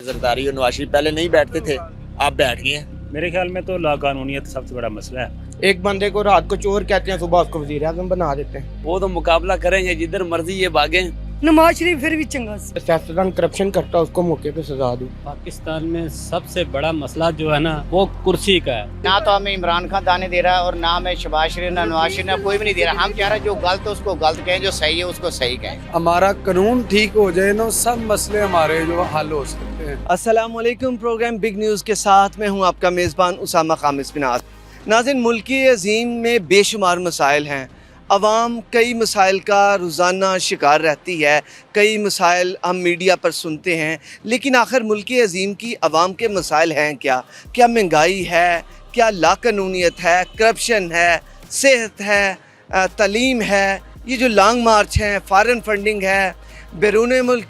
जरदारी और नवाज शरीफ पहले नहीं बैठते थे, आप बैठ गए हैं। मेरे ख्याल में तो लाकानूनियत सबसे बड़ा मसला है। एक बंदे को रात को चोर कहते हैं, सुबह उसको वजीर आज़म बना देते हैं। वो तो मुकाबला करेंगे, जिधर मर्जी ये भागे। नवाज शरीफ फिर भी चंगा सियासतदान करप्शन करता है, उसको मौके पे सजा दो। पाकिस्तान में सबसे बड़ा मसला जो है ना वो कुर्सी का है। ना तो हमें इमरान खान दाने दे रहा है और ना हमें शहबाज शरीफ ना नवाज शरीफ ना कोई भी नहीं दे रहा। हम चाह रहे हैं जो गलत है उसको गलत कहें, जो सही है उसको सही कहें। हमारा कानून ठीक हो जाए ना, सब मसले हमारे जो हल हो सकते हैं। अस्सलाम वालेकुम। प्रोग्राम बिग न्यूज़ के साथ मैं हूं आपका मेज़बान उसामा खामिस बिनाज। नाज़रीन, मुल्की अज़ीम में बेशुमार मसाइल हैं। अवाम कई मसाइल का रोज़ाना शिकार रहती है, कई मसाइल हम मीडिया पर सुनते हैं, लेकिन आखिर मुल्की अज़ीम की अवाम के मसाइल हैं क्या? क्या महंगाई है, क्या लाकानूनियत है, करप्शन है, सेहत है, तालीम है, ये जो लॉन्ग मार्च हैं, फ़ॉरेन फंडिंग है, बैरून मुल्क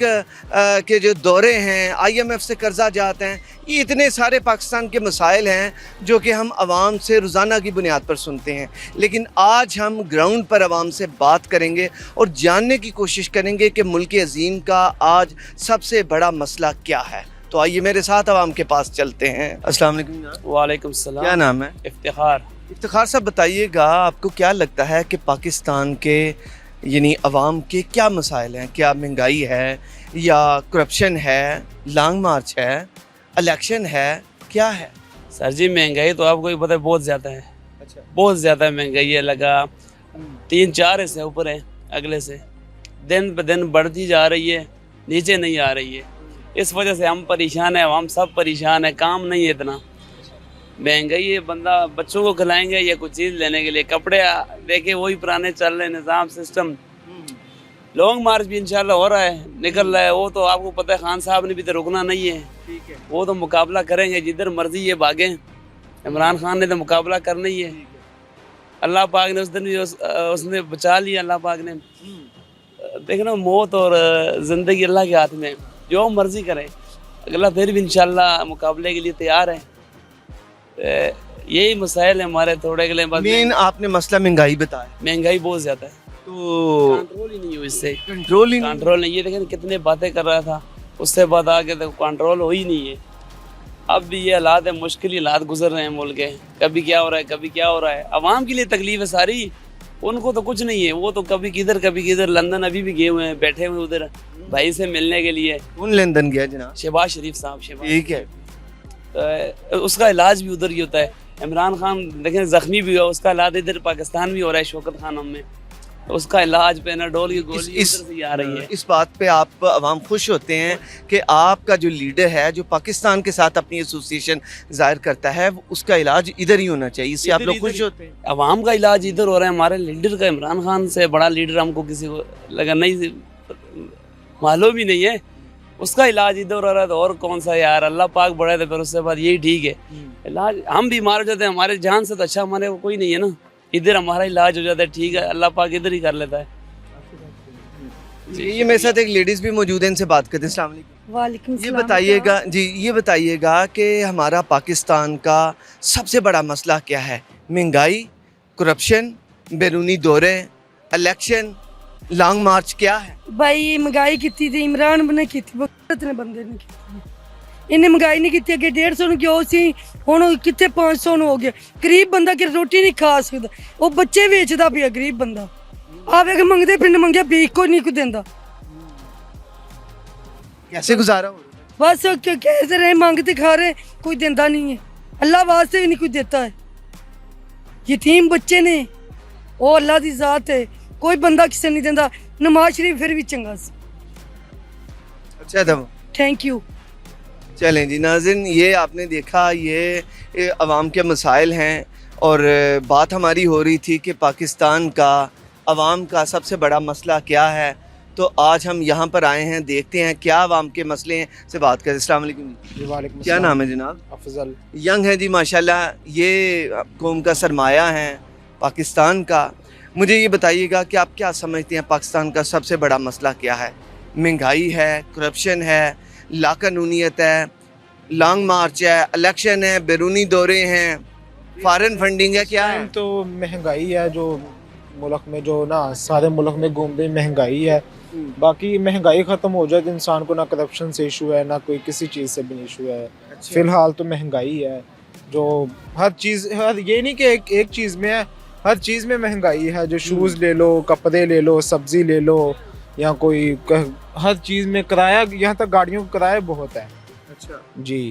के जो दौरे हैं, IMF से कर्जा जाते हैं, ये इतने सारे पाकिस्तान के मसाइल हैं जो कि हम आवाम से रोज़ाना की बुनियाद पर सुनते हैं। लेकिन आज हम ग्राउंड पर आवाम से बात करेंगे और जानने की कोशिश करेंगे कि मुल्क अज़ीम का आज सबसे बड़ा मसला क्या है। तो आइए मेरे साथ आवाम के पास चलते हैं। अस्सलाम वालेकुम। वालेकुम सलाम। क्या नाम है? इफ्तिखार। इफ्तिखार साहब, बताइएगा आपको क्या लगता है कि पाकिस्तान के यानी अवाम के क्या मसाइल हैं? क्या महंगाई है या करप्शन है, लॉन्ग मार्च है, इलेक्शन है, क्या है? सर जी महंगाई तो आपको ही पता है बहुत ज़्यादा है। अच्छा, बहुत ज़्यादा महंगाई है, लगा 3-4 से ऊपर है, अगले से दिन ब दिन बढ़ती जा रही है, नीचे नहीं आ रही है। इस वजह से हम परेशान हैं, हम सब परेशान हैं, काम नहीं है इतना। महंगाई है, बंदा बच्चों को खिलाएंगे या कुछ चीज़ लेने के लिए कपड़े देखे वही पुराने चल रहे निज़ाम सिस्टम। लॉन्ग मार्च भी इंशाल्लाह हो रहा है, निकल रहा है। वो तो आपको पता है खान साहब ने भी तो रुकना नहीं है, ठीक है। वो तो मुकाबला करेंगे, जिधर मर्जी ये भागे। इमरान खान ने तो मुकाबला करना ही है। अल्लाह पाक ने उस दिन भी उसने बचा लिया। अल्लाह पाक ने देखना, मौत और ज़िंदगी अल्लाह के हाथ में, जो मर्जी करे। अगला फिर भी इंशाल्लाह मुकाबले के लिए तैयार है। यही मसाइल है हमारे थोड़े के लिए। मेन आपने मसला महंगाई बताया। महंगाई बहुत ज़्यादा है, तो कंट्रोल ही नहीं हुई इससे। कंट्रोल नहीं, ये देखें कितने बातें कर रहा था, उससे बाद आके तो कंट्रोल हो ही नहीं है। अब भी ये हालात है, मुश्किल हालात गुजर रहे हैं मुल्क के। कभी क्या हो रहा है, कभी क्या हो रहा है। अवाम के लिए तकलीफ है सारी, उनको तो कुछ नहीं है। वो तो कभी किधर लंदन अभी भी गए हुए हैं, बैठे हुए उधर भाई से मिलने के लिए। कौन लंदन गया जनाब? शहबाज शरीफ साहब। ठीक है। तो उसका इलाज भी उधर ही होता है। इमरान खान देखें ज़ख्मी भी हुआ, उसका इलाज इधर पाकिस्तान भी हो रहा है, शौकत खानम में। तो उसका इलाज पेनाडोल की गोली इधर से ही आ रही है। इस बात पे आप अवाम खुश होते हैं कि आपका जो लीडर है, जो पाकिस्तान के साथ अपनी एसोसिएशन जाहिर करता है, उसका इलाज इधर ही होना चाहिए, इससे आप लोग खुश होते हैं? अवाम का इलाज इधर हो रहा है, हमारे लीडर का। इमरान खान से बड़ा लीडर हमको किसी को लगा नहीं, मालूम ही नहीं है। उसका इलाज इधर हो रहा है तो और कौन सा यार, अल्लाह पाक बड़ा है। तो फिर उससे बाद यही ठीक है। इलाज हम बीमार हो जाते हैं, हमारे जान से तो अच्छा हमारे कोई नहीं है ना। इधर हमारा इलाज हो जाता है, ठीक है, अल्लाह पाक इधर ही कर लेता है। ये मेरे साथ एक लेडीज़ भी मौजूद है, इनसे बात करते हैं। अस्सलाम वालेकुम। वालेकुम ये बताइएगा जी, ये बताइएगा कि हमारा पाकिस्तान का सबसे बड़ा मसला क्या है? महंगाई, करप्शन, बैरूनी दौरे, इलेक्शन, लॉन्ग मार्च, क्या है? भाई महंगाई की थी, इमरान ने की थी, ने बंदे ने की। इन्हें महंगाई नहीं की, अगे 150 क्यों सी, हुण कितने 500 हो गया। गरीब बंदा कि रोटी नहीं खा सकता, वो बच्चे बेचता पिया गरीब बंदा। आवे के मंगते पिंड मंगया बीक कोई नहीं देंदा। कैसे गुजारा हो रहा है? बस कैसे रहे, मांगते खा रहे, कोई देंदा नहीं है। अल्लाह वास्ते भी नहीं कोई देता है। यतीम बच्चे ने, वो अल्लाह की जात है, कोई बंदा किसी नहीं देंदा। नवाज शरीफ फिर भी चंगा सी। अच्छा था। Thank you. चलें जी नाज़रीन, ये आपने देखा, ये अवाम के मसाइल हैं। और बात हमारी हो रही थी कि पाकिस्तान का अवाम का सबसे बड़ा मसला क्या है। तो आज हम यहाँ पर आए हैं, देखते हैं क्या अवाम के मसले हैं, से बात करें। अस्सलाम वालेकुम। क्या नाम है जनाब? अफजल। यंग है जी माशाल्लाह, ये कौम का सरमाया है पाकिस्तान का। मुझे ये बताइएगा कि आप क्या समझते हैं पाकिस्तान का सबसे बड़ा मसला क्या है? महंगाई है, करप्शन है, लाकानूनियत है, लॉन्ग मार्च है, इलेक्शन है, बैरूनी दौरे हैं, फॉरेन फंडिंग है, क्या है? तो महंगाई है, जो मुल्क में जो ना सारे मुल्क में घूम रही महंगाई है। बाकी महंगाई ख़त्म हो जाए तो इंसान को ना करप्शन से इशू है, ना कोई किसी चीज़ से भी इशू है। फ़िलहाल तो महंगाई है जो हर चीज़, हर ये नहीं कि एक चीज़ में है, हर चीज़ में महंगाई है। जो शूज़ ले लो, कपड़े ले लो, सब्ज़ी ले लो, या कोई हर चीज़ में किराया, यहाँ तक गाड़ियों का किराया बहुत है। अच्छा जी,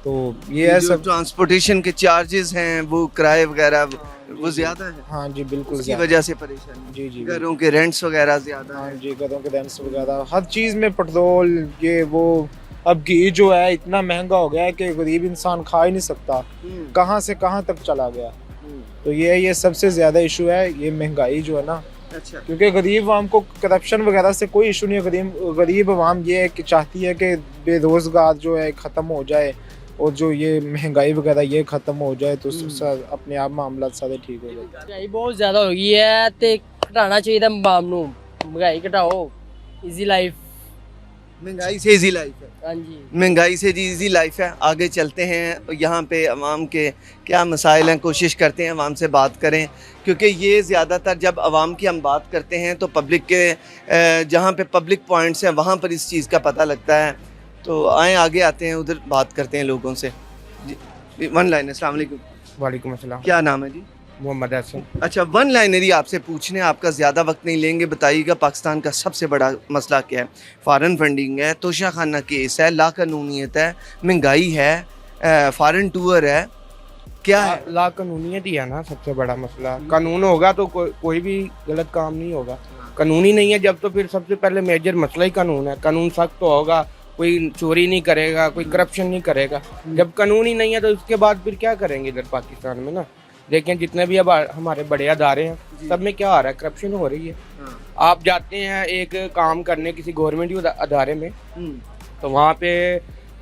तो ये है सब। ट्रांसपोर्टेशन के चार्जेस हैं, वो किराए वगैरह वो ज़्यादा है। हाँ जी, बिल्कुल उसकी ज़्यादा। वजह से परेशानी। जी जी, घरों के रेंट्स वगैरह ज़्यादा हाँ है। जी, घरों के रेंट्स वगैरह, हर चीज़ में पेट्रोल, ये वो। अब घी जो है इतना महंगा हो गया है कि गरीब इंसान खा ही नहीं सकता, कहाँ से कहाँ तक चला गया। तो ये सबसे ज़्यादा इशू है, ये महंगाई जो है ना। अच्छा, क्योंकि गरीब आवाम को करप्शन वगैरह से कोई इशू नहीं है। गरीब आवाम ये है कि चाहती है कि बेरोज़गार जो है ख़त्म हो जाए, और जो ये महंगाई वगैरह ये ख़त्म हो जाए तो अपने आप मामला सारे ठीक हो जाए। महंगाई बहुत ਜ਼ਿਆਦਾ ਹੋ ਗਈ ਹੈ ਤੇ ਘਟਾਉਣਾ ਚਾਹੀਦਾ ਬਾਮ ਨੂੰ महंगाई घटाओ इजी लाइफ। महंगाई से इजी लाइफ है। हाँ जी, महंगाई से जी इजी लाइफ है। आगे चलते हैं, यहाँ पे अवाम के क्या मसाइल हैं, कोशिश करते हैं अवाम से बात करें, क्योंकि ये ज़्यादातर जब अवाम की हम बात करते हैं तो पब्लिक के जहाँ पे पब्लिक पॉइंट्स हैं वहाँ पर इस चीज़ का पता लगता है। तो आए आगे आते हैं, उधर बात करते हैं लोगों से। जी, वन लाइन। अस्सलाम वालेकुम। वालेकुम अस्सलाम। क्या नाम है जी? मोहम्मद हसन। अच्छा, वन लाइनरी आपसे पूछने, आपका ज़्यादा वक्त नहीं लेंगे, बताइएगा पाकिस्तान का सबसे बड़ा मसला क्या है? फॉरेन फंडिंग है, तोशाखाना केस है, लाकानूनीत है, महंगाई है, फॉरेन टूर है, क्या है? लाकानूनीयत ही है ना सबसे बड़ा मसला। कानून होगा तो कोई भी गलत काम नहीं होगा। कानून ही नहीं है जब, तो फिर सबसे पहले मेजर मसला ही कानून है। कानून सख्त तो होगा, कोई चोरी नहीं करेगा, कोई करप्शन नहीं करेगा। जब कानून ही नहीं है तो उसके बाद फिर क्या करेंगे इधर पाकिस्तान में ना। देखें जितने भी अब हमारे बड़े अदारे हैं सब में क्या आ रहा है, करप्शन हो रही है। आप जाते हैं एक काम करने किसी गवर्नमेंट अदारे में, तो वहाँ पे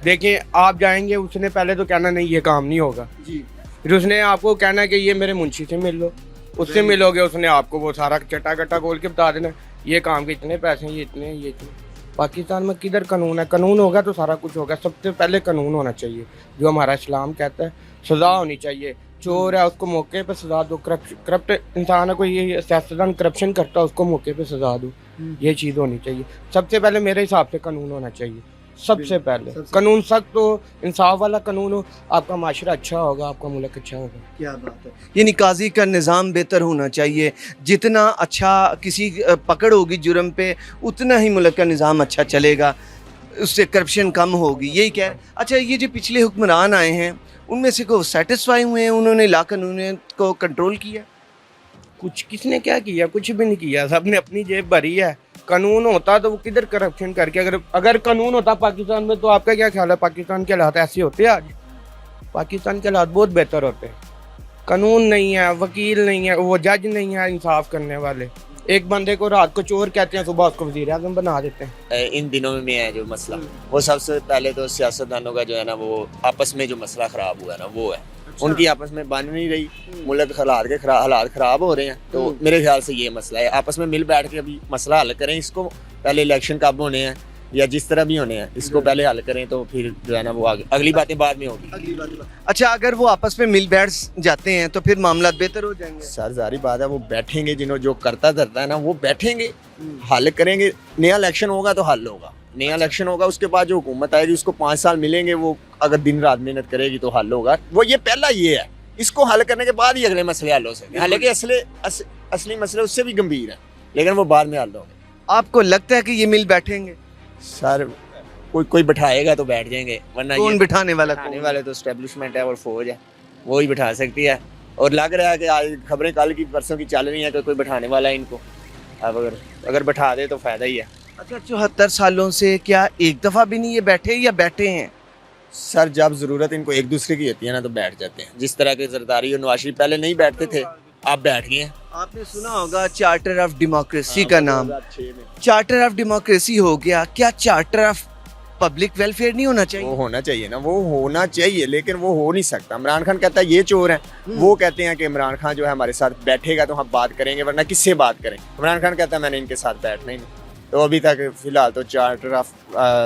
देखें आप जाएंगे, उसने पहले तो कहना नहीं ये काम नहीं होगा जी, फिर उसने आपको कहना कि ये मेरे मुंशी से मिल लो, उससे मिलोगे, उसने आपको वो सारा चटा खोल के बता देना ये काम के इतने पैसे हैं, ये इतने, ये इतने। पाकिस्तान में किधर कानून है? कानून होगा तो सारा कुछ होगा। सबसे पहले कानून होना चाहिए, जो हमारा इस्लाम कहता है। सज़ा होनी चाहिए, चोर है उसको मौके पे सज़ा दो, करप्ट इंसान है कोई ये सियासतदान करप्शन करता है उसको मौके पे सज़ा दो। ये चीज़ होनी चाहिए। सबसे पहले मेरे हिसाब से कानून होना चाहिए। सबसे पहले कानून सख्त हो, इंसाफ वाला कानून हो, आपका माशरा अच्छा होगा, आपका मुल्क अच्छा होगा। क्या बात है। यानी काजी का निज़ाम बेहतर होना चाहिए। जितना अच्छा किसी पकड़ होगी जुर्म पे, उतना ही मुल्क का निज़ाम अच्छा चलेगा, उससे करप्शन कम होगी। यही कह। अच्छा, ये जो पिछले हुक्मरान आए हैं उनमें से को सेटिस्फाई हुए हैं, उन्होंने लाकानूनीयत को कंट्रोल किया? कुछ किसने क्या किया? कुछ भी नहीं किया, सबने अपनी जेब भरी है। कानून होता तो वो किधर करप्शन करके, अगर कानून होता पाकिस्तान में तो आपका क्या ख्याल है पाकिस्तान के हालात ऐसे होते आज? पाकिस्तान के हालात बहुत बेहतर होते हैं। कानून नहीं है, वकील नहीं है, वो जज नहीं है इंसाफ करने वाले। एक बंदे को रात को चोर कहते हैं, सुबह उसको वज़ीर आज़म बना देते हैं। इन दिनों में है जो मसला, वो सबसे पहले तो सियासतदानों का जो है ना, वो आपस में जो मसला ख़राब हुआ है ना, वो है। उनकी आपस में बन नहीं रही, मुल्क हालात ख़राब हो रहे हैं। तो मेरे ख्याल से ये मसला है, आपस में मिल बैठ के अभी मसला हल करें। इसको पहले इलेक्शन कब होने हैं या जिस तरह भी होने हैं, इसको पहले हल करें, तो फिर जो है ना वो आगे अगली बातें बाद में होगी। अच्छा, अगर वो आपस में मिल बैठ जाते हैं तो फिर मामला बेहतर हो जाएंगे? सर जारी बात है, वो बैठेंगे, जिन्होंने जो करता धरता है ना वो बैठेंगे, हल करेंगे। नया इलेक्शन होगा तो हल होगा, नया इलेक्शन होगा, उसके बाद जो हुकूमत आएगी उसको 5 साल मिलेंगे, वो अगर दिन रात मेहनत करेगी तो हल होगा। वो ये पहला ये है, इसको हल करने के बाद ही अगले मसले हल हो सकते हैं। हालांकि असली मसले उससे भी गंभीर है, लेकिन वो बाद में हल होंगे। आपको लगता है कि ये मिल बैठेंगे? सर कोई बैठाएगा तो बैठ जाएंगे, वरना कौन बिठाने वाला? बैठाने वाले तो एस्टेब्लिशमेंट है और फौज है, वो ही बैठा सकती है। और लग रहा है कि आज खबरें कल की परसों की चल रही हैं कि कोई बैठाने वाला है इनको। अब अगर बैठा दे तो फ़ायदा ही है। अच्छा, 74 सालों से क्या एक दफ़ा भी नहीं ये बैठे या बैठे हैं? सर जब ज़रूरत इनको एक दूसरे की होती है ना तो बैठ जाते हैं। जिस तरह के जरदारी और नवाज शरीफ पहले नहीं बैठते थे, आप बैठ गए हैं। आपने सुना होगा चार्टर ऑफ डेमोक्रेसी का नाम। चार्टर ऑफ डेमोक्रेसी हो गया, क्या चार्टर ऑफ पब्लिक वेलफेयर नहीं होना चाहिए? वो होना चाहिए ना, वो होना चाहिए, लेकिन वो हो नहीं सकता। इमरान खान कहता है ये चोर है, वो कहते हैं कि इमरान खान जो है हमारे साथ बैठेगा तो हम बात करेंगे, वरना किससे बात करें। इमरान खान कहता है मैंने इनके साथ बैठना ही नहीं। तो अभी तक फिलहाल तो चार्टर ऑफ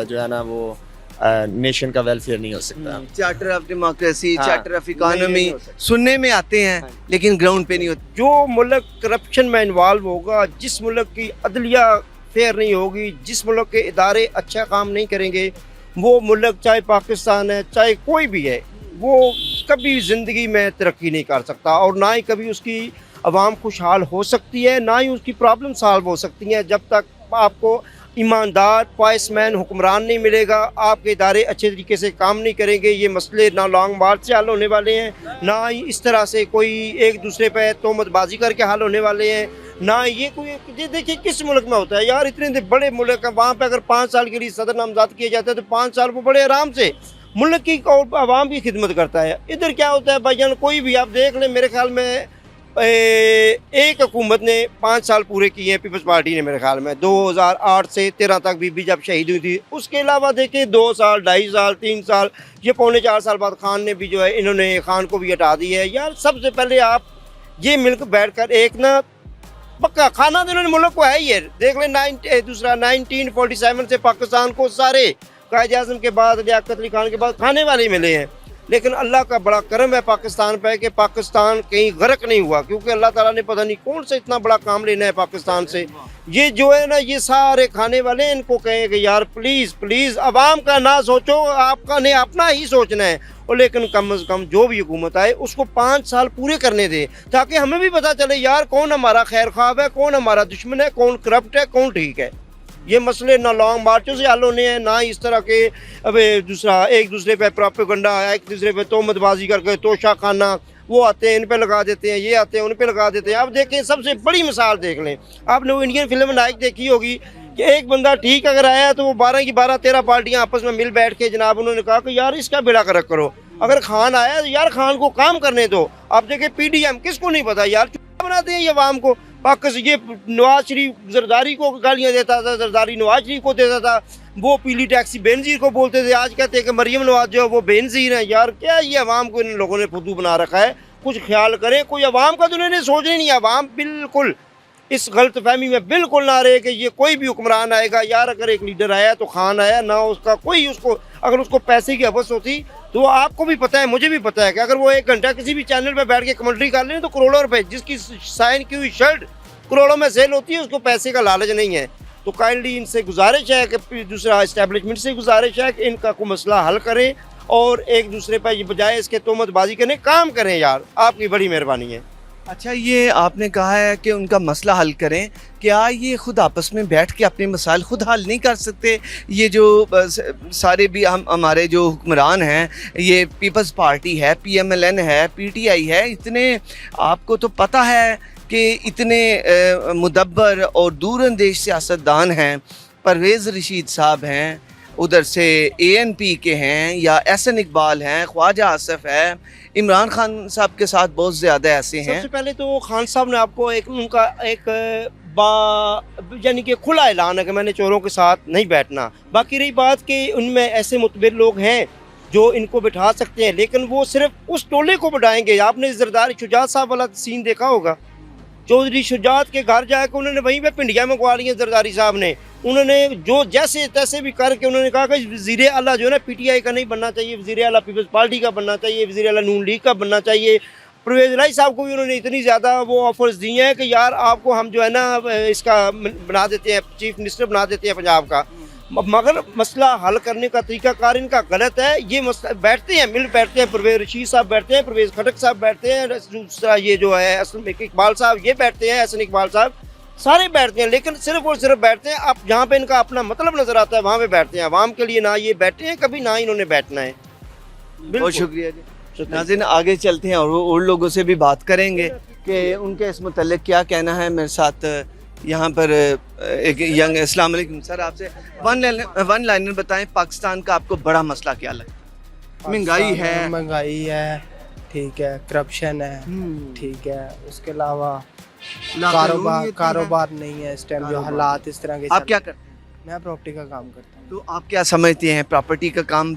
जो है ना वो नेशन का वेलफेयर नहीं हो सकता। Charter of democracy, charter of economy सुनने में आते हैं, लेकिन ग्राउंड पे नहीं होते। जो मुल्क करप्शन में इन्वॉल्व होगा, जिस मुल्क की अदलिया फेयर नहीं होगी, जिस मुल्क के इदारे अच्छा काम नहीं करेंगे, वो मुल्क चाहे पाकिस्तान है चाहे कोई भी है, वो कभी ज़िंदगी में तरक्की नहीं कर सकता और ना ही कभी उसकी आवाम खुशहाल हो सकती है, ना ही उसकी प्रॉब्लम सॉल्व हो सकती हैं। जब तक आपको ईमानदार पॉइसमैन हुक्मरान नहीं मिलेगा, आपके इदारे अच्छे तरीके से काम नहीं करेंगे, ये मसले ना लॉन्ग मार्च से हल होने वाले हैं, ना ही इस तरह से कोई एक दूसरे पे तोहमतबाजी करके हल होने वाले हैं, ना ये कोई ये देखिए किस मुल्क में होता है यार, इतने बड़े मुल्क है, वहाँ पे अगर 5 साल के लिए सदर नामजद किया जाता है तो 5 साल वो बड़े आराम से मुल्क की और आवाम की खिदमत करता है। इधर क्या होता है भाईजान, कोई भी आप देख लें, मेरे ख्याल में एक हुकूमत ने 5 साल पूरे किए हैं, पीपल्स पार्टी ने, मेरे ख्याल में 2008 से 13 तक बीबी जब शहीद हुई थी, उसके अलावा देखिए 2 साल 2.5 साल 3 साल, ये पौने 4 साल बाद खान ने भी जो है, इन्होंने खान को भी हटा दी है। यार सबसे पहले आप ये मिलकर बैठ कर एक ना पक्का खाना तो इन्होंने मुल्क को है ही है, देख लें दूसरा 1947 से पाकिस्तान को सारे कायद आज़म के बाद लियाकत अली खान के बाद खाने वाले मिले हैं, लेकिन अल्लाह का बड़ा करम है पाकिस्तान पे कि पाकिस्तान कहीं गर्क नहीं हुआ, क्योंकि अल्लाह ताला ने पता नहीं कौन सा इतना बड़ा काम लेना है पाकिस्तान से। ये जो है ना, ये सारे खाने वाले इनको कहें कि यार प्लीज़ प्लीज़ आवाम का ना सोचो, आपका ने अपना ही सोचना है, और लेकिन कम से कम जो भी हुकूमत आए उसको 5 साल पूरे करने दे, ताकि हमें भी पता चले यार कौन हमारा खैर ख्वाह है, कौन हमारा दुश्मन है, कौन करप्ट है, कौन ठीक है। ये मसले ना लॉन्ग मार्चों से हल होने हैं, ना इस तरह के अबे दूसरा एक दूसरे पे प्रोपेगेंडा, एक दूसरे पे तोहमतबाजी करके तोशा खाना, वो आते हैं इन पे लगा देते हैं, ये आते हैं उन पे लगा देते हैं। आप देखें, सबसे बड़ी मिसाल देख लें, आपने वो इंडियन फिल्म नायक देखी होगी कि एक बंदा ठीक अगर आया तो वो 12 की 12-13 पार्टियां आपस में मिल बैठ के जनाब उन्होंने कहा कि यार इसका बेड़ा गर्क करो। अगर खान आया तो यार खान को काम करने दो। आप देखें PDM किसको नहीं पता यार, चुप बनाते हैं ये अवाम को। पाकिस्तान ये नवाज शरीफ जरदारी को गालियाँ देता था, जरदारी नवाज शरीफ को देता था, वो पीली टैक्सी बेनजीर को बोलते थे, आज कहते हैं कि मरियम नवाज जो है वो बेनजीर है। यार क्या ये अवाम को इन लोगों ने फुद्दू बना रखा है, कुछ ख्याल करें, कोई अवाम का तो उन्होंने सोचना नहीं है। अवाम बिल्कुल इस गलत फहमी में बिल्कुल ना रहे कि ये कोई भी हुक्मरान आएगा, यार अगर एक लीडर आया तो खान आया ना, उसका कोई उसको अगर उसको पैसे की हवस होती तो आपको भी पता है, मुझे भी पता है कि अगर वो 1 घंटा किसी भी चैनल पे बैठ के कमेंट्री कर लें तो करोड़ों रुपए, जिसकी साइन की हुई शर्ट करोड़ों में सेल होती है, उसको पैसे का लालच नहीं है। तो काइंडली इनसे गुजारिश है कि दूसरा इस्टेब्लिशमेंट से गुजारिश है कि इनका कोई मसला हल करें और एक दूसरे पर ये बजाय इसके तोहमतबाजी करने काम करें। यार आपकी बड़ी मेहरबानी है। अच्छा, ये आपने कहा है कि उनका मसला हल करें, क्या ये खुद आपस में बैठ के अपने मसाइल खुद हल नहीं कर सकते? ये जो सारे भी हमारे जो हुक्मरान हैं, ये पीपल्स पार्टी है, PMLN है, PTI है, इतने आपको तो पता है कि इतने मुदब्बर और दूरअंदेश सियासतदान हैं, परवेज़ रशीद साहब हैं, उधर से ANP के हैं, या SN इकबाल हैं, ख्वाजा आसिफ है, इमरान खान साहब के साथ बहुत ज़्यादा ऐसे हैं। सबसे पहले तो खान साहब ने आपको एक उनका एक यानी कि खुला ऐलान है कि मैंने चोरों के साथ नहीं बैठना। बाकी रही बात कि उनमें ऐसे मुतबिर लोग हैं जो इनको बिठा सकते हैं, लेकिन वो सिर्फ उस टोले को बिठाएंगे। आपने जरदारी शुजात साहब वाला सीन देखा होगा, चौधरी शुजात के घर जाकर उन्होंने वहीं पे पिंडियाँ मंगवा ली हैं जरदारी साहब ने। उन्होंने जो जैसे तैसे भी करके उन्होंने कहा कि वज़ीर आला जो है ना PTI का नहीं बनना चाहिए, वज़ीर आला पीपल्स पार्टी का बनना चाहिए, वज़ीर आला नून लीग का बनना चाहिए। परवेज़ इलाही साहब को भी उन्होंने इतनी ज़्यादा वो ऑफर्स दी हैं कि यार आपको हम जो है ना इसका बना देते हैं, चीफ मिनिस्टर बना देते हैं पंजाब का। मगर मसला हल करने का तरीकाकार इनका गलत है। ये मसला बैठते हैं, मिल बैठते हैं, परवेज़ रशीद साहब बैठते हैं, परवेज़ खटक साहब बैठते हैं, दूसरा ये जो है इकबाल साहब ये बैठते हैं, SN इकबाल साहब सारे बैठते हैं, लेकिन सिर्फ और सिर्फ बैठते हैं आप जहाँ पे इनका अपना मतलब नजर आता है वहाँ पे बैठते हैं। आवाम के लिए ना ये बैठे हैं कभी, ना इन्होंने बैठना है। बहुत शुक्रिया जी। नाज़रीन, आगे चलते हैं और लोगों से भी बात करेंगे कि उनके इस मुतल्लिक़ क्या कहना है। मेरे साथ यहाँ पर एक यंग, अस्सलाम वालेकुम सर, आपसे वन लाइनर बताएं, पाकिस्तान का आपको बड़ा मसला क्या लगता है? महंगाई है, ठीक है, करप्शन है, ठीक है, उसके अलावा कारोबार नहीं है इस टाइम, जो हालात इस तरह के। आप क्या करते हैं? मैं प्रॉपर्टी का काम करता हूँ। तो आप क्या समझते हैं प्रॉपर्टी का काम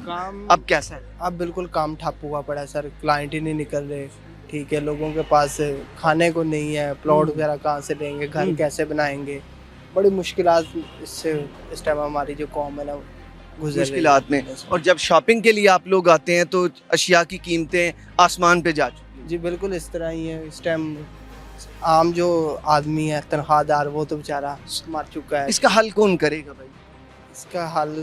अब कैसा है? अब बिल्कुल काम ठप हुआ पड़ा है सर, क्लाइंट ही नहीं निकल रहे, ठीक है, लोगों के पास खाने को नहीं है, प्लॉट वगैरह कहाँ से लेंगे, घर कैसे बनाएंगे, बड़ी मुश्किलात इससे इस टाइम हमारी जो कौम है ना मुश्किलात में। और जब शॉपिंग के लिए आप लोग आते हैं तो अशिया की कीमतें आसमान पे जा चुकी हैं। जी बिल्कुल इस तरह ही है, इस टाइम आम जो आदमी है तनख्वाहदार वो तो बेचारा मर चुका है। इसका हल कौन करेगा भाई? इसका हल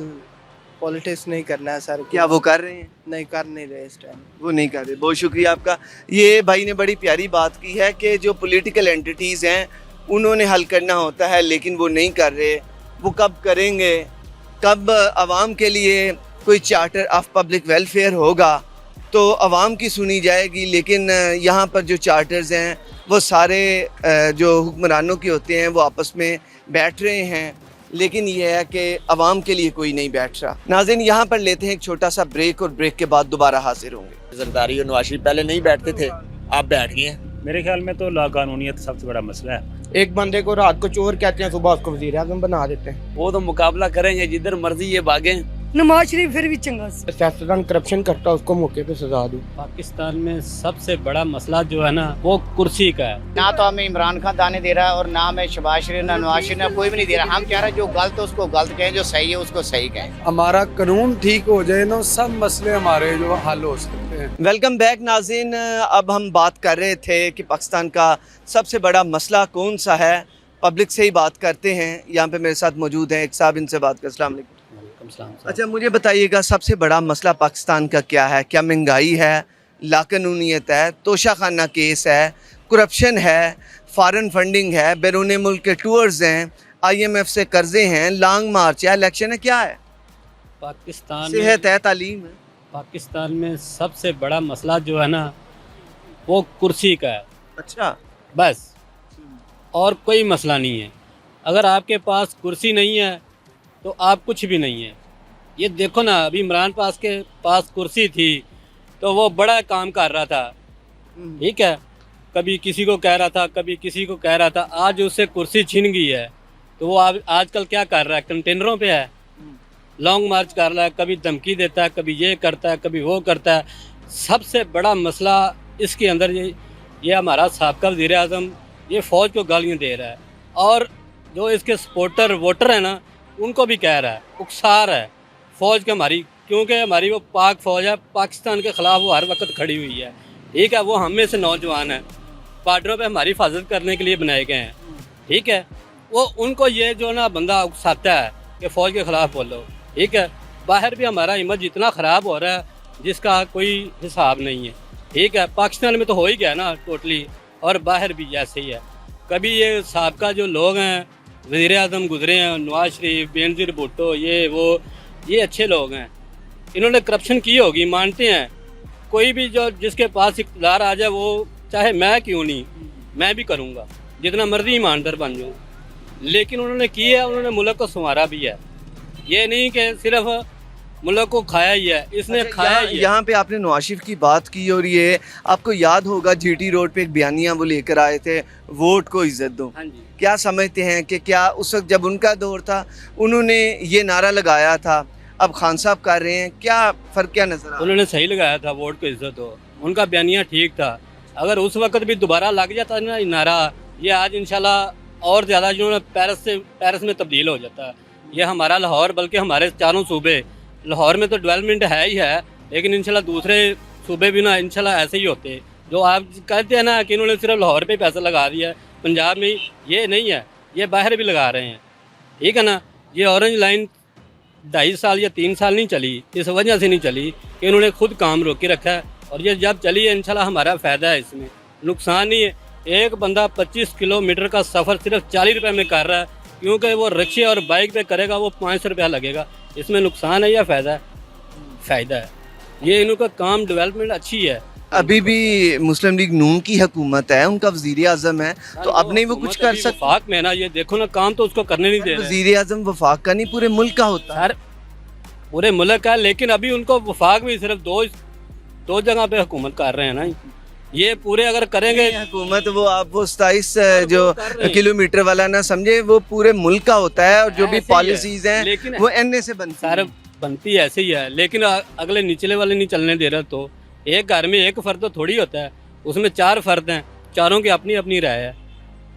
पॉलिटिक्स नहीं करना है सर। क्या वो कर रहे हैं? नहीं कर नहीं रहे इस टाइम। वो नहीं कर रहे। बहुत शुक्रिया आपका। ये भाई ने बड़ी प्यारी बात की है कि जो पॉलिटिकल एंटिटीज़ हैं उन्होंने हल करना होता है, लेकिन वो नहीं कर रहे। वो कब करेंगे? कब आवाम के लिए कोई चार्टर ऑफ पब्लिक वेलफेयर होगा तो आवाम की सुनी जाएगी। लेकिन यहाँ पर जो चार्टर्स हैं वो सारे जो हुक्मरानों के होते हैं वो आपस में बैठ रहे हैं, लेकिन ये है कि आवाम के लिए कोई नहीं बैठ रहा। नाज़रीन, यहाँ पर लेते हैं एक छोटा सा ब्रेक और ब्रेक के बाद दोबारा हाजिर होंगे। जरदारी और नवाज शरीफ पहले नहीं बैठते थे, आप बैठ गए हैं। मेरे ख्याल में तो लाकानूनियत सबसे बड़ा मसला है। एक बंदे को रात को चोर कहते हैं, सुबह उसको वज़ीर आज़म बना देते हैं। वो तो मुकाबला करेंगे, जिधर मर्जी ये भागे। नवाज शरीफ फिर भी चंगा सी। सियासतदान करप्शन करता है, उसको मौके पे सजा दो। पाकिस्तान में सबसे बड़ा मसला जो है ना वो कुर्सी का है। ना तो हमें इमरान खान दाने दे रहा है और ना हमें शहबाज शरीफ ना नवाज शरीफ ना कोई भी नहीं दे रहा। हम कह रहे हैं जो गलत है उसको गलत कहें, जो सही है उसको सही कहें। हमारा कानून ठीक हो जाए ना, सब मसले हमारे जो हल हो सकते हैं। वेलकम बैक नाज़रीन। अब हम बात कर रहे थे कि पाकिस्तान का सबसे बड़ा मसला कौन सा है। पब्लिक से ही बात करते हैं। यहाँ पे मेरे साथ मौजूद हैं एक साहब, इनसे बात कर। अस्सलाम वालेकुम। अच्छा, मुझे बताइएगा सबसे बड़ा मसला पाकिस्तान का क्या है? क्या महंगाई है, लाकानूनियत है, तोशाखाना केस है, करप्शन है, फॉरेन फंडिंग है, बैरून मुल्क के टूर्स हैं, IMF से कर्जे हैं, लॉन्ग मार्च है, इलेक्शन है, क्या है? पाकिस्तान सेहत है, तालीम है। पाकिस्तान में सबसे बड़ा मसला जो है ना वो कुर्सी का है। अच्छा, बस, और कोई मसला नहीं है। अगर आपके पास कुर्सी नहीं है तो आप कुछ भी नहीं है। ये देखो ना, अभी इमरान पास के पास कुर्सी थी तो वो बड़ा काम कर रहा था, ठीक है, कभी किसी को कह रहा था, कभी किसी को कह रहा था। आज उससे कुर्सी छीन गई है तो वो आजकल क्या कर रहा है? कंटेनरों पे है, लॉन्ग मार्च कर रहा है, कभी धमकी देता है, कभी ये करता है, कभी वो करता है। सबसे बड़ा मसला इसके अंदर ये हमारा साबका वज़ीर आज़म ये फ़ौज को गालियाँ दे रहा है और जो इसके सपोर्टर वोटर हैं ना उनको भी कह रहा है, उकसा रहा है फ़ौज के हमारी, क्योंकि हमारी वो पाक फ़ौज है, पाकिस्तान के ख़िलाफ़ वो हर वक्त खड़ी हुई है, ठीक है। वो हम में से नौजवान हैं, बॉर्डरों पे हमारी हिफाजत करने के लिए बनाए गए हैं, ठीक है। वो उनको ये जो ना बंदा उकसाता है कि फ़ौज के ख़िलाफ़ बोलो, ठीक है। बाहर भी हमारा इमेज इतना ख़राब हो रहा है जिसका कोई हिसाब नहीं है, ठीक है। पाकिस्तान में तो हो ही गया ना टोटली, और बाहर भी ऐसे ही है। कभी ये साहब जो लोग हैं वज़ीर आज़म गुजरे हैं, नवाज शरीफ, बेनज़ीर भुट्टो, ये अच्छे लोग हैं। इन्होंने करप्शन की होगी, मानते हैं। कोई भी जो जिसके पास इक़्तिदार आ जाए वो चाहे मैं क्यों नहीं, मैं भी करूँगा, जितना मर्जी ईमानदार बन जाऊँ। लेकिन उन्होंने किया है, उन्होंने मुल्क को संवारा भी है। ये नहीं कि सिर्फ मुल्क को खाया ही है, इसने खाया ही है। यहाँ पे आपने नवाज शरीफ की बात की और ये आपको याद होगा GT रोड पे एक बयानिया वो लेकर आए थे, वोट को इज्जत दो। हाँ जी। क्या समझते हैं कि क्या उस वक्त जब उनका दौर था उन्होंने ये नारा लगाया था, अब खान साहब कर रहे हैं, क्या फ़र्क क्या नजर आ रहा है? उन्होंने सही लगाया था, वोट को इज्जत हो, उनका बयानिया ठीक था। अगर उस वक्त भी दोबारा लग जाता ना नारा, ये आज इंशाल्लाह और ज़्यादा जो पेरिस में तब्दील हो जाता है। ये हमारा लाहौर, बल्कि हमारे चारों सूबे, लाहौर में तो डेवलपमेंट है ही है, लेकिन इंशाल्लाह दूसरे सूबे भी ना इंशाल्लाह ऐसे ही होते। जो आप कहते हैं ना कि इन्होंने सिर्फ लाहौर पे पैसा लगा दिया है, पंजाब में ये नहीं है, ये बाहर भी लगा रहे हैं, ठीक है ना। ये ऑरेंज लाइन 2.5 साल या 3 साल नहीं चली, इस वजह से नहीं चली कि इन्होंने खुद काम रोक के रखा है, और ये जब चली है इंशाल्लाह हमारा फ़ायदा है, इसमें नुकसान नहीं है। एक बंदा 25 किलोमीटर का सफ़र सिर्फ 40 रुपये में कर रहा है, क्योंकि वो रिक्शे और बाइक पे करेगा वो 500 रुपया लगेगा। इसमें नुकसान है या फ़ायदा है? फ़ायदा है। ये इनका काम डेवलपमेंट अच्छी है। अभी भी मुस्लिम लीग नून की हुकूमत है, उनका वज़ीर आज़म है, तो अब नहीं वो कुछ कर सकते? वफाक में ना, ये देखो ना, काम तो उसको करने नहीं दे रहे। वज़ीर आज़म वफाक का नहीं, पूरे मुल्क का होता है। पूरे मुल्क का, लेकिन अभी उनको वफाक में सिर्फ दो जगह पे हुकूमत कर रहे हैं ना। ये पूरे अगर करेंगे हुकूमत, वो आप वो 27 जो किलोमीटर वाला ना समझे, वो पूरे मुल्क का होता है, और जो भी पॉलिसीज हैं वो NA से बनती ऐसे ही है। लेकिन अगले निचले वाले नहीं चलने दे रहे। तो एक घर में एक फ़र्द तो थोड़ी होता है, उसमें 4 फ़र्द हैं, चारों की अपनी अपनी राय है।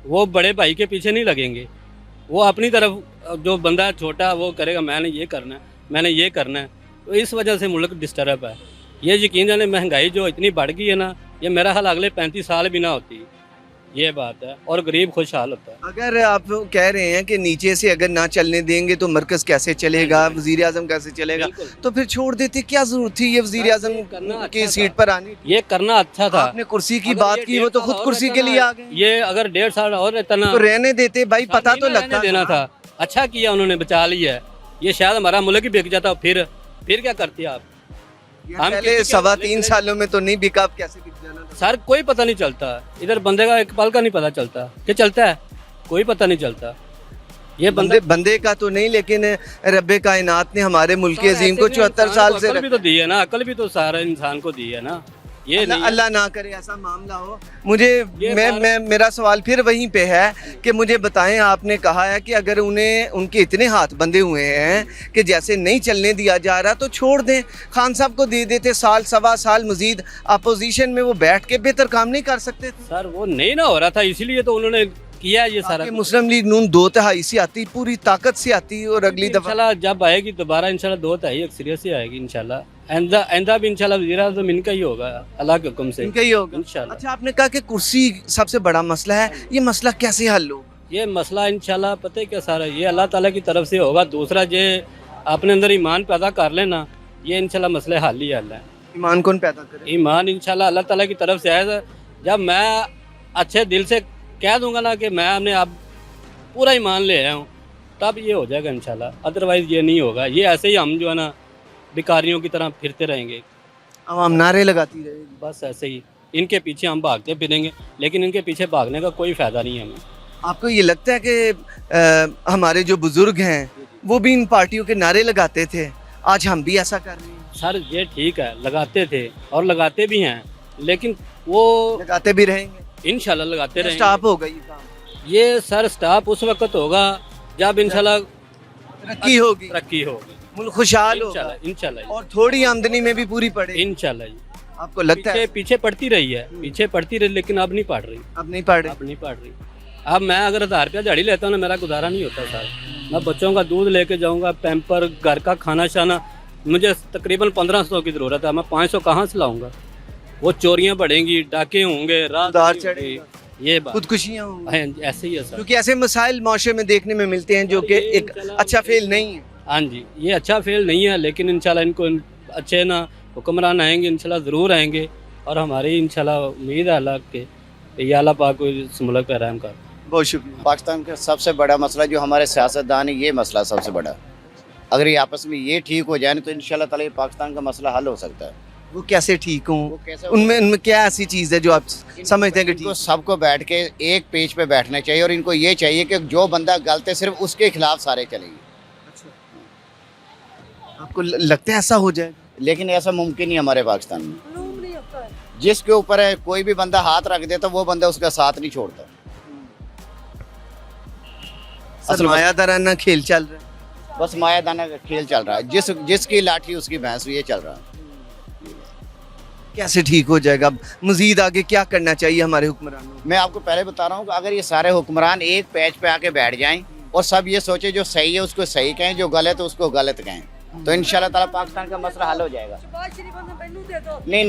वो बड़े भाई के पीछे नहीं लगेंगे, वो अपनी तरफ जो बंदा छोटा वो करेगा, मैंने ये करना है, मैंने ये करना है। तो इस वजह से मुल्क डिस्टर्ब है। ये यकीन जाने महंगाई जो इतनी बढ़ गई है ना, ये मेरा ख्याल अगले 35 साल भी ना होती। ये बात है, और गरीब खुशहाल होता है। अगर आप कह रहे हैं कि नीचे से अगर ना चलने देंगे तो मरकज कैसे चलेगा, वजीर आजम कैसे चलेगा, तो फिर छोड़ देते, क्या जरूरत थी ये वजीर आजम की सीट पर आने? ये करना अच्छा था। आपने कुर्सी की बात की, वो तो खुद कुर्सी के लिए आ गए। ये अगर 1.5 साल और रहता ना तो रहने देते भाई, पता तो लगता देना था। अच्छा किया उन्होंने, बचा लिया है। ये शायद हमारा मुल्क ही बिक जाता, फिर क्या करते आप? हम पहले 3.25 सालों में तो नहीं बिका, अब कैसे बिक जाना था? सर कोई पता नहीं चलता, इधर बंदे का एक पल का नहीं पता चलता कि चलता है, कोई पता नहीं चलता। ये बंदे का तो नहीं, लेकिन रब्बे कायनात ने हमारे मुल्क के अजीम को 74 साल से अकल भी तो दी है ना, अकल भी तो सारा इंसान को दी है ना। ये अल्लाह ना करे ऐसा मामला हो। मुझे मेरा सवाल फिर वहीं पे है कि मुझे बताएं, आपने कहा है कि अगर उन्हें उनके इतने हाथ बंधे हुए हैं कि जैसे नहीं चलने दिया जा रहा तो छोड़ दें, खान साहब को दे देते साल सवा साल मजीद, अपोजिशन में वो बैठ के बेहतर काम नहीं कर सकते थे? सर वो नहीं ना हो रहा था, इसीलिए तो उन्होंने किया ये सारा। मुस्लिम लीग नून 2/3 से आती, पूरी ताकत से आती, और अगली दफा इंशाल्लाह जब आएगी दोबारा इंशाल्लाह 2/3 अक्सरियत से आएगी इंशाल्लाह। आइंदा भी इंशाल्लाह वज़ीर आज़म इनका ही होगा, अल्लाह के हुक्म से इनका ही होगा इंशाल्लाह। अच्छा, आपने कहा कि कुर्सी सबसे बड़ा मसला है, ये मसला कैसे हल हो? ये मसला इंशाल्लाह पता है क्या सारा, ये अल्लाह ताला की तरफ से होगा। दूसरा ये अपने अंदर ईमान पैदा कर लेना, ये इंशाल्लाह मसले हल ही हल है। ईमान कौन पैदा करे? ईमान इंशाल्लाह अल्लाह ताला की तरफ से आएगा। जब मैं अच्छे दिल से कह दूंगा ना कि मैं अपने आप पूरा ईमान ले आया हूँ, तब ये हो जाएगा इंशाल्लाह, अदरवाइज ये नहीं होगा। ये ऐसे ही हम जो है ना भिखारियों की तरह फिरते रहेंगे, आवाम नारे लगाती रहेगी, बस ऐसे ही इनके पीछे हम भागते फिरेंगे, लेकिन इनके पीछे भागने का कोई फ़ायदा नहीं है हमें। आपको ये लगता है कि हमारे जो बुजुर्ग हैं वो भी इन पार्टियों के नारे लगाते थे, आज हम भी ऐसा कर रहे हैं? सर ये ठीक है, लगाते थे और लगाते भी हैं, लेकिन वो लगाते भी रहेंगे इंशाल्लाह, लगाते रहेंगे। स्टॉप होगा ये काम? ये सर स्टॉप उस वक्त होगा जब इंशाल्लाह तरक्की होगी, मुल्क खुशहाल होगा इंशाल्लाह, और थोड़ी आमदनी में भी पूरी पड़ेगी इंशाल्लाह। आपको लगता है? पीछे पड़ती रही है, पीछे पड़ती रही, लेकिन अब नहीं पड़ रही, अब नहीं पड़ रही। अब मैं अगर 1000 रुपया दिहाड़ी लेता हूँ ना, मेरा गुजारा नहीं होता सर। मैं बच्चों का दूध लेके जाऊँगा, पैम्पर, घर का खाना शाना, मुझे तकरीबन 1500 की ज़रूरत है, मैं 500 कहाँ से लाऊंगा? वो चोरियाँ बढ़ेंगी, डाके होंगे, रात चढ़ेगा, ये बात खुदकुशियाँ होंगी, ऐसे ही है सर। क्योंकि ऐसे मसाइल माशरे में देखने में मिलते हैं जो कि एक अच्छा फेल नहीं है। हाँ जी, ये अच्छा फेल नहीं है, लेकिन इंशाल्लाह इनको अच्छे ना हुक्मरान आएंगे, इंशाल्लाह ज़रूर आएंगे, और हमारी इंशाल्लाह उम्मीद है अल्लाह के, ये अल्लाह पाक को इस मुल्क पर रहम कर। बहुत शुक्रिया। पाकिस्तान का सबसे बड़ा मसला जो हमारे सियासतदान है, ये मसला सबसे बड़ा, अगर ये आपस में ये ठीक हो जाए तो इंशाल्लाह ताला ये पाकिस्तान का मसला हल हो सकता है। वो कैसे ठीक हों? उनमें क्या ऐसी चीज़ है जो आप समझते हैं कि इनको सबको बैठ के एक पेज पे बैठना चाहिए, और इनको ये चाहिए कि जो बंदा गलत है सिर्फ उसके खिलाफ सारे चलेंगे। आपको लगता है ऐसा हो जाए? लेकिन ऐसा मुमकिन नहीं हमारे पाकिस्तान में। जिसके ऊपर है कोई भी बंदा हाथ रख देता, वो बंदा उसका साथ नहीं छोड़ता। सरमायादाराना खेल चल रहा है, बस मायादाना का खेल चल रहा है, जिसकी लाठी उसकी भैंस, ये चल रहा है। कैसे ठीक हो जाएगा? मजीद आगे क्या करना चाहिए हमारे हुक्मरानों को? मैं आपको पहले बता रहा हूँ कि अगर ये सारे हुक्मरान एक पैच पे आके बैठ जाएं और सब ये सोचे जो सही है उसको सही कहें, जो गलत है उसको गलत कहें, तो इंशाल्लाह ताला पाकिस्तान का मसला हल हो जाएगा। नहीं,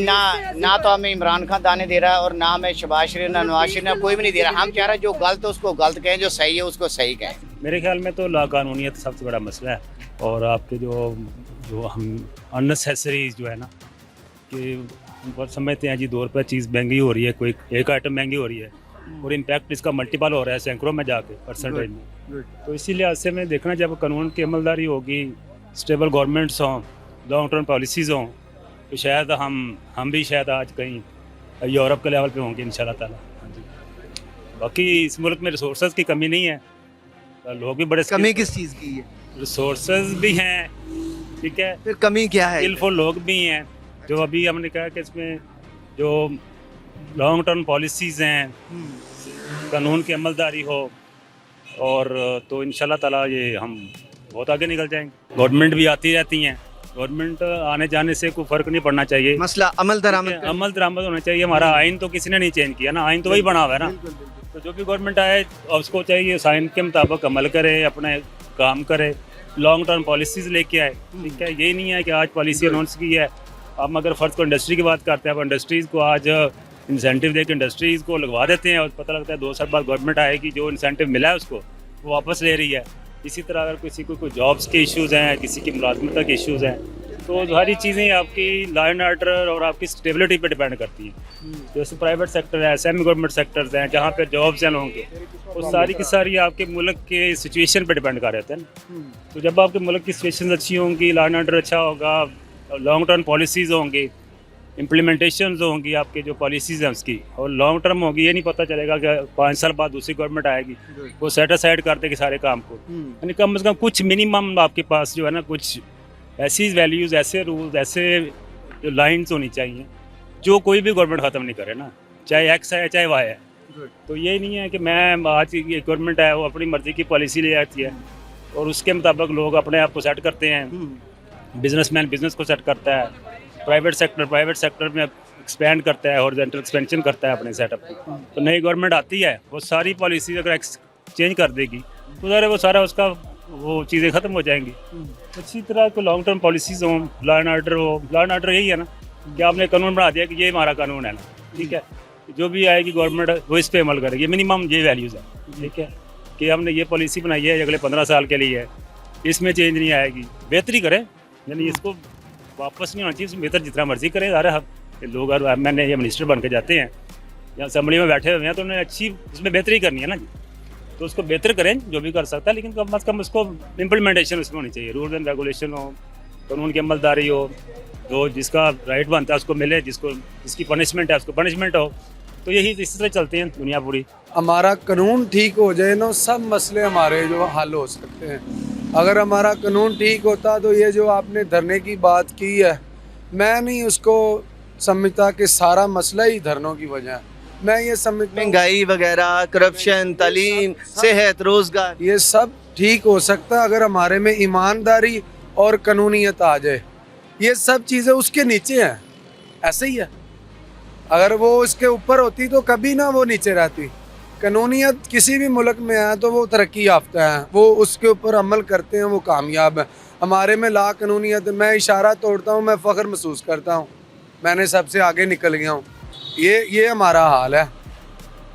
ना तो हमें इमरान खान दाने दे रहा है, और ना हमें शहबाज शरीफ, ना नवाज शरीफ, ना कोई भी नहीं दे रहा। हम चाह रहे हैं जो गलत है उसको गलत कहें, जो सही है उसको सही कहें। मेरे ख्याल में तो लाकानूनियत सबसे बड़ा मसला है, और आपके जो हम अननेसेसरी जो है ना कि बहुत समझते हैं जी 2 रुपये चीज़ महंगी हो रही है, कोई एक आइटम महंगी हो रही है, और इम्पैक्ट इसका मल्टीपल हो रहा है सैकड़ों में जाके परसेंटेज में। तो इसी लिहाज से मैं देखना, जब कानून की अमलदारी होगी, स्टेबल गवर्नमेंट्स हों, लॉन्ग टर्म पॉलिसीज़ हों, तो शायद हम भी शायद आज कहीं यूरोप के लेवल पे होंगे इंशाल्लाह ताला। हाँ जी, बाकी इस मुल्क में रिसोर्सेज की कमी नहीं है, लोग भी बड़े कमी किस चीज़ की है? रिसोर्सेज भी हैं, ठीक है, फिर कमी क्या है? स्किलफुल लोग भी हैं, जो अभी हमने कहा कि इसमें जो लॉन्ग टर्म पॉलिसीज़ हैं, कानून की अमलदारी हो, और तो इंशाल्लाह ताला ये हम बहुत आगे निकल जाएंगे। गवर्नमेंट भी आती रहती हैं, गवर्नमेंट आने जाने से कोई फ़र्क नहीं पड़ना चाहिए। मसला अमल दरामद होना चाहिए। हमारा आइन तो किसी ने नहीं चेंज किया ना, आइन तो वही बना हुआ है ना, तो जो भी गवर्नमेंट आए उसको चाहिए आइन के मुताबिक अमल करे, अपने काम करे, लॉन्ग टर्म पॉलिसीज़ लेके आए, ठीक है। यही नहीं है कि आज पॉलिसी अनाउंस की है, हम अगर फ़र्ज को इंडस्ट्री की बात करते हैं, अब इंडस्ट्रीज़ को आज इंसेंटिव देकर इंडस्ट्रीज़ को लगवा देते हैं और पता लगता है 2 साल बाद गवर्नमेंट आएगी, जो इंसेंटिव मिला है उसको वो वापस ले रही है। इसी तरह अगर किसी को कोई जॉब्स के इश्यूज़ हैं, किसी की मुलाजमत के इश्यूज़ हैं, तो सारी चीज़ें आपकी लॉ एंड ऑर्डर और आपकी स्टेबिलिटी पे डिपेंड करती हैं। जैसे प्राइवेट सेक्टर है, सेमी गवर्नमेंट सेक्टर्स हैं, जहाँ पे जॉब्स हैं लोगों के, वो सारी की सारी आपके मुल्क के सिचुएशन पे डिपेंड कर रहते हैं। तो जब आपके मुल्क की सिचुएशन अच्छी होंगी, लॉ एंड ऑर्डर अच्छा होगा, लॉन्ग टर्म पॉलिसीज़ होंगी, इम्प्लीमेंटेशन होंगी आपके जो पॉलिसीज़ हैं उसकी, और लॉन्ग टर्म होगी, ये नहीं पता चलेगा कि 5 साल बाद दूसरी गवर्नमेंट आएगी वो सेट असाइड कर देगी सारे काम को। यानी कम से कम कुछ मिनिमम आपके पास जो है ना, कुछ ऐसी वैल्यूज़, ऐसे रूल्स, ऐसे जो लाइन्स होनी चाहिए जो कोई भी गवर्नमेंट ख़त्म नहीं करे ना, चाहे एक्स है चाहे वाई है। तो ये नहीं है कि मैं आज ये गवर्नमेंट है वो अपनी मर्ज़ी की पॉलिसी ले आती है और उसके मुताबिक लोग अपने आप को सेट करते हैं। बिजनेसमैन बिजनेस को सेट करता है, प्राइवेट सेक्टर में एक्सपेंड करता है, हॉरिजॉन्टल एक्सपेंशन करता है अपने सेटअप को। तो नई गवर्नमेंट आती है, वो सारी पॉलिसी अगर एक्सचेंज कर देगी तो ज़रा वो सारा उसका वो चीज़ें ख़त्म हो जाएंगी। इसी तरह को लॉन्ग टर्म पॉलिसीज़ हों, लॉ एंड ऑर्डर हो। लॉ एंड ऑर्डर यही है ना कि आपने कानून बना दिया कि ये हमारा कानून है ना, ठीक है, जो भी आएगी गवर्नमेंट वो इस पर अमल करेगी। मिनिमम ये वैल्यूज़ है, ठीक है, कि हमने ये पॉलिसी बनाई है अगले 15 साल के लिए है, इसमें चेंज नहीं आएगी, बेहतरी करें, यानी इसको वापस नहीं होना चाहिए, इसमें बेहतर जितना मर्जी करें। सारे लोग अगर मैंने ये मिनिस्टर बन के जाते हैं या असम्बली में बैठे हुए हैं तो उन्हें अच्छी उसमें बेहतरी करनी है ना जी, तो उसको बेहतर करें जो भी कर सकता है, लेकिन कम अज़ कम उसको इम्प्लीमेंटेशन उसमें होनी चाहिए, रूल एंड रेगुलेशन हो, कानून की अमलदारी हो, जो जिसका राइट बनता है उसको मिले, जिसकी पनिशमेंट है उसको पनिशमेंट हो। तो यही इस तरह चलते हैं दुनिया पूरी। हमारा कानून ठीक हो जाए ना, सब मसले हमारे जो हल हो सकते हैं। अगर हमारा कानून ठीक होता तो ये जो आपने धरने की बात की है, मैं नहीं उसको समझता कि सारा मसला ही धरनों की वजह है। मैं ये समझता महंगाई वगैरह, करप्शन, तालीम, सेहत, रोजगार, ये सब ठीक हो सकता अगर हमारे में ईमानदारी और कानूनियत आ जाए। ये सब चीज़ें उसके नीचे हैं, ऐसे ही है। अगर वो इसके ऊपर होती तो कभी ना वो नीचे रहती। कानूनियत किसी भी मुल्क में है तो वो तरक्की याफ्ता है, वो उसके ऊपर अमल करते हैं, वो कामयाब है। हमारे में ला कानूनियत, मैं इशारा तोड़ता हूँ, मैं फ़ख्र महसूस करता हूँ, मैंने सबसे आगे निकल गया हूँ। ये हमारा हाल है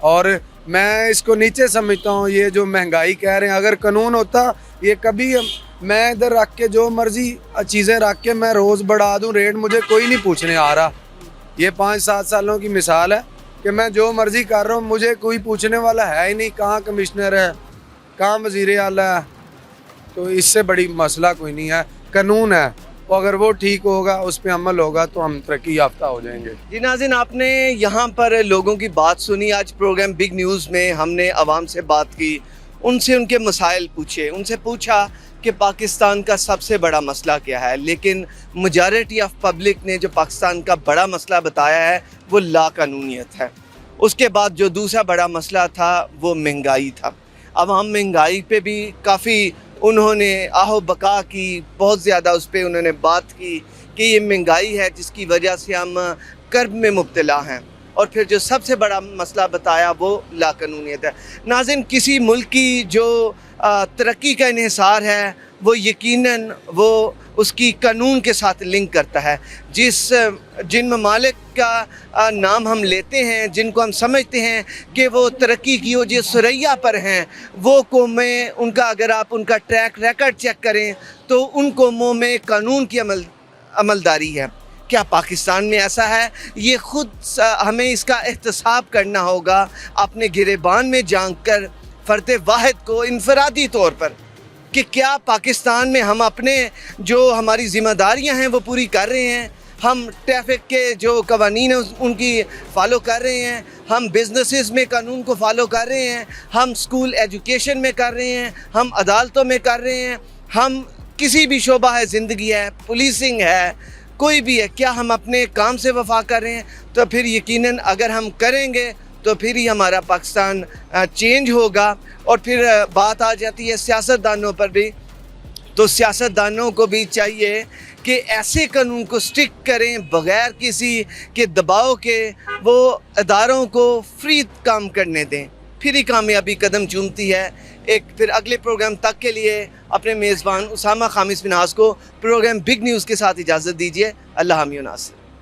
और मैं इसको नीचे समझता हूँ। ये जो महंगाई कह रहे हैं, अगर कानून होता, ये कभी मैं इधर रख के जो मर्जी चीज़ें रख के मैं रोज़ बढ़ा दूँ रेट, मुझे कोई नहीं पूछने आ रहा। ये 5-7 सालों की मिसाल है कि मैं जो मर्जी कर रहा हूँ, मुझे कोई पूछने वाला है ही नहीं, कहाँ कमिश्नर है, कहाँ वज़ीर आला है। तो इससे बड़ी मसला कोई नहीं है, कानून है, तो अगर वो ठीक होगा, उस पर अमल होगा तो हम तरक्की याफ्ता हो जाएंगे। जी नाज़रीन, आपने यहाँ पर लोगों की बात सुनी। आज प्रोग्राम बिग न्यूज़ में हमने आवाम से बात की, उनसे उनके मसाइल पूछे, उनसे पूछा कि पाकिस्तान का सबसे बड़ा मसला क्या है। लेकिन मेजॉरिटी ऑफ पब्लिक ने जो पाकिस्तान का बड़ा मसला बताया है वो लाकानूनियत है। उसके बाद जो दूसरा बड़ा मसला था वो महंगाई था। अब हम महंगाई पे भी काफ़ी उन्होंने आहो बका की, बहुत ज़्यादा उस पर उन्होंने बात की कि ये महंगाई है जिसकी वजह से हम कर्ब में मुब्तला हैं। और फिर जो सबसे बड़ा मसला बताया वो लाकानूनियत है। नाज़रीन, किसी मुल्क की जो तरक्की का इन्हिसार है वो यकीनन वो उसकी कानून के साथ लिंक करता है। जिन ममालिक का नाम हम लेते हैं, जिनको हम समझते हैं कि वो तरक्की की वजह सुरैया पर हैं, वो कौमें, उनका अगर आप उनका ट्रैक रिकॉर्ड चेक करें तो उन कौमों में कानून की अमलदारी है। क्या पाकिस्तान में ऐसा है? ये ख़ुद हमें इसका एहतसाब करना होगा, अपने गिरेबान में झांक कर फ़र्द वाहिद को इनफरादी तौर पर, कि क्या पाकिस्तान में हम अपने जो हमारी ज़िम्मेदारियां हैं वो पूरी कर रहे हैं। हम ट्रैफिक के जो कवानीन हैं उनकी फ़ॉलो कर रहे हैं, हम बिजनेसेस में कानून को फ़ॉलो कर रहे हैं, हम स्कूल एजुकेशन में कर रहे हैं, हम अदालतों में कर रहे हैं, हम किसी भी शोबा है, ज़िंदगी है, पुलिसिंग है, कोई भी है, क्या हम अपने काम से वफा कर रहे हैं? तो फिर यकीनन अगर हम करेंगे तो फिर ही हमारा पाकिस्तान चेंज होगा। और फिर बात आ जाती है सियासतदानों पर भी, तो सियासतदानों को भी चाहिए कि ऐसे कानून को स्टिक करें बग़ैर किसी के दबाव के, वो अदारों को फ्री काम करने दें, फिर ही कामयाबी कदम चूमती है। फिर अगले प्रोग्राम तक के लिए अपने मेज़बान उसामा खामिस बिन नाज़ को प्रोग्राम बिग न्यूज़ के साथ इजाज़त दीजिए। अल्लाह हामी नासिर।